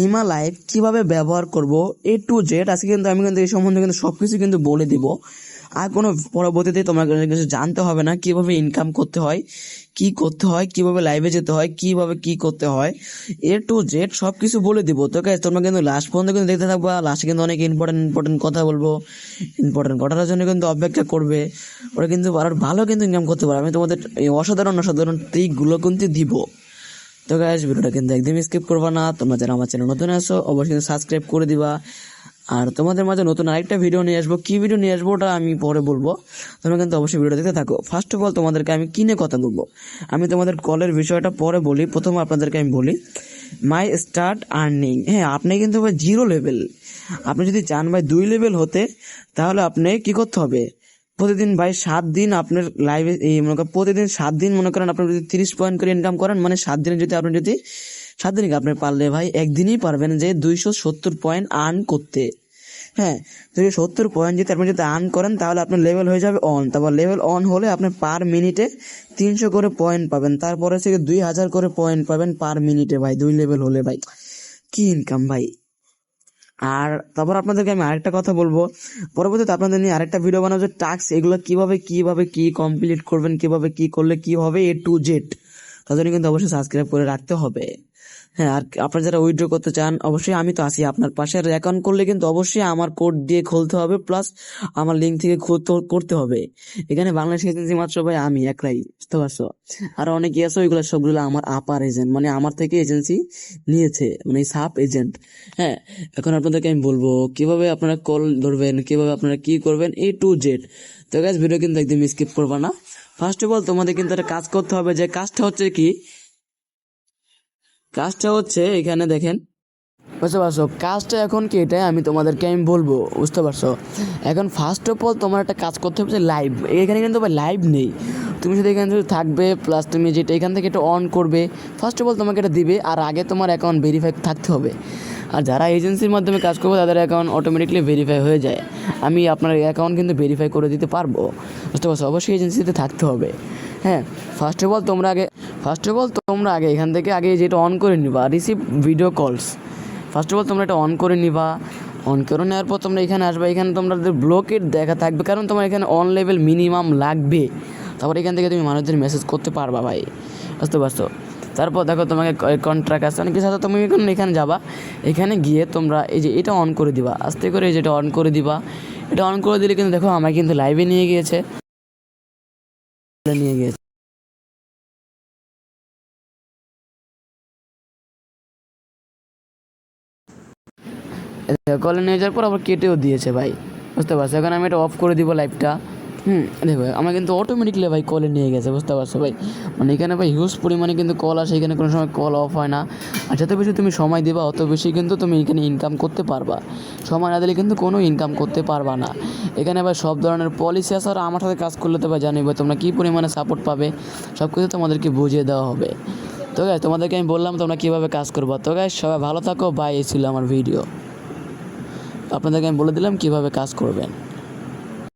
ইমা লাইভ কিভাবে ব্যবহার করব এ টু জেড আজকে কিন্তু আমি কিন্তু এই সম্বন্ধে কিন্তু সবকিছু কিন্তু বলে দিব। আর কোনো পরবর্তীতে তোমার কিছু জানতে হবে না কিভাবে ইনকাম করতে হয়, কি করতে হয়, কিভাবে লাইভে যেতে হয়, কিভাবে কি করতে হয়, এ টু জেড সবকিছু বলে দিব। তো গাইস তোমরা কিন্তু লাস্ট পর্যন্ত কিন্তু দেখতে থাকবা। লাস্টে কিন্তু অনেক ইম্পর্টেন্ট কথা বলবো। ইম্পর্টেন্ট কথাটার জন্য কিন্তু অপেক্ষা করবে। ওরা কিন্তু আরো ভালো কিন্তু ইনকাম করতে পারে। আমি তোমাদের এই অসাধারণ ট্রিকগুলো কিন্তু দিব। তো গাইস ভিডিওটা কিন্তু একদম স্কিপ করবা না। তোমরা যারা আমার চ্যানেল নতুন আসো অবশ্যই কিন্তু সাবস্ক্রাইব করে দিবা। আর তোমাদের মাঝে নতুন আরেকটা ভিডিও নিয়ে আসবো। কি ভিডিও নিয়ে আসবো ওটা আমি পরে বলবো। তোমরা কিন্তু অবশ্যই ভিডিও দেখতে থাকো। ফার্স্ট অফ অল তোমাদেরকে আমি কিনে কথা বলবো। আমি তোমাদের কলের বিষয়টা পরে বলি। প্রথমে আপনাদেরকে আমি বলি মাই স্টার্ট আর্নিং। হ্যাঁ, আপনি কিন্তু ভাই 0 লেভেল। আপনি যদি চান ভাই 2 লেভেল হতে, তাহলে আপনি কি করতে হবে? প্রতিদিন ভাই 7 দিন আপনার লাইভে মনে করেন প্রতিদিন 7 দিন মনে করেন আপনি যদি 30 পয়েন্ট করে ইনকাম করেন, মানে 7 দিনে যদি আপনি 7 দিনে আপনি পারলে ভাই একদিনই পারবেন যে 270 পয়েন্ট আর্ন করতে। হ্যাঁ, 270 পয়েন্ট যদি আপনি যদি আর্ন করেন তাহলে আপনার লেভেল হয়ে যাবে অন। তারপর লেভেল অন হলে আপনি পার মিনিটে 300 করে পয়েন্ট পাবেন। তারপরে থেকে 2000 করে পয়েন্ট পাবেন পার মিনিটে ভাই 2 লেভেল হলে। ভাই কি ইনকাম ভাই। আর তারপর আপনাদেরকে আমি আরেকটা কথা বলবো, পরবর্তীতে আপনাদের নিয়ে আরেকটা ভিডিও বানাবো যে টাস্ক এগুলো কিভাবে কি কমপ্লিট করবেন, কিভাবে কি করলে কি হবে এ টু জেড। তার জন্য কিন্তু অবশ্যই সাবস্ক্রাইব করে রাখতে হবে। হ্যাঁ, আর আপনারা যারা উইথড্র করতে চান অবশ্যই আমি তো আছি আপনার পাশে। আর অ্যাকাউন্ট করলে কিন্তু অবশ্যই আমার কোড দিয়ে খুলতে হবে, প্লাস আমার লিঙ্ক থেকে করতে হবে। এখানে বাংলাদেশ এজেন্সি মাত্র ভাই আমি একলাই, বুঝতে পারছো? আর অনেকে আছে ওইগুলো সবগুলো আমার আপার এজেন্ট, মানে আমার থেকে এজেন্সি নিয়েছে, মানে সাব এজেন্ট। হ্যাঁ, এখন আপনাদেরকে আমি বলবো কিভাবে আপনারা কল ধরবেন, কিভাবে আপনারা কি করবেন এ টু জেড। তো গাইস ভিডিও কিন্তু একদম স্কিপ করবা না। ফার্স্ট অফ অল তোমাদের কিন্তু একটা কাজ করতে হবে, যে কাজটা হচ্ছে কি, কাজটা হচ্ছে এখানে দেখেন, বুঝতে পারছো? কাজটা এখন কি এটাই আমি তোমাদেরকে আমি বলবো, বুঝতে পারছো? এখন ফার্স্ট অফ অল তোমার একটা কাজ করতে হবে যে লাইভ। এখানে কিন্তু লাইভ নেই, তুমি শুধু এখানে শুধু থাকবে, প্লাস তুমি যেটা এখান থেকে এটা অন করবে। ফার্স্ট অফ অল তোমাকে এটা দিবে, আর আগে তোমার অ্যাকাউন্ট ভেরিফাই থাকতে হবে। আর যারা এজেন্সির মাধ্যমে কাজ করবে তাদের অ্যাকাউন্ট অটোমেটিকলি ভেরিফাই হয়ে যায়। আমি আপনার অ্যাকাউন্ট কিন্তু ভেরিফাই করে দিতে পারবো, বুঝতে পারছো? অবশ্যই এজেন্সিতে থাকতে হবে। হ্যাঁ, ফার্স্ট অফ অল তোমরা আগে এখান থেকে আগে যেটা অন করে নিবা, রিসিভ ভিডিও কলস। ফার্স্ট অফ অল তোমরা এটা অন করে নিবা। অন করে নেওয়ার পর তোমরা এখানে আসবে। এখানে তোমাদের ব্লকেট দেখা থাকবে, কারণ তোমার এখানে অন লেভেল মিনিমাম লাগবে। তারপর এখান থেকে তুমি মানুষদের মেসেজ করতে পারবা ভাই, বুঝতে পারছো? তারপর দেখো তোমাকে কন্ট্রাক্ট আছে অনেক কিছু আছে। তুমি এখানে যাবা, এখানে গিয়ে তোমরা এই যে এটা অন করে দিবা, আস্তে করে যেটা অন করে দিবা। এটা অন করে দিলে কিন্তু দেখো আমাকে কিন্তু লাইভে নিয়ে গিয়েছে। কলে নিয়ে যাওয়ার পর আবার কেটেও দিয়েছে ভাই, বুঝতে পারছো? এখন আমি এটা অফ করে দিব লাইভটা। দেখো আমার কিন্তু অটোমেটিকলি ভাই কলে নিয়ে গেছে, বুঝতে পারছো ভাই? মানে এখানে ভাই হিউজ পরিমাণে কিন্তু কল আসে, এখানে কোনো সময় কল অফ হয় না। আর যত বেশি তুমি সময় দিবা অত বেশি কিন্তু তুমি এখানে ইনকাম করতে পারবা। সময় না দিলে কিন্তু কোনো ইনকাম করতে পারবা না। এখানে ভাই সব ধরনের পলিসি আছে। আর আমার সাথে কাজ করলে তো ভাই জানি ভাই তোমরা কী পরিমাণে সাপোর্ট পাবে, সব কিছু তোমাদেরকে বুঝিয়ে দেওয়া হবে। তো গাইস তোমাদেরকে আমি বললাম তোমরা কীভাবে কাজ করবা। তো গাইস সবাই ভালো থাকো, বাই। এই ছিল আমার ভিডিও, আপনাদেরকে আমি বলে দিলাম কীভাবে কাজ করবেন।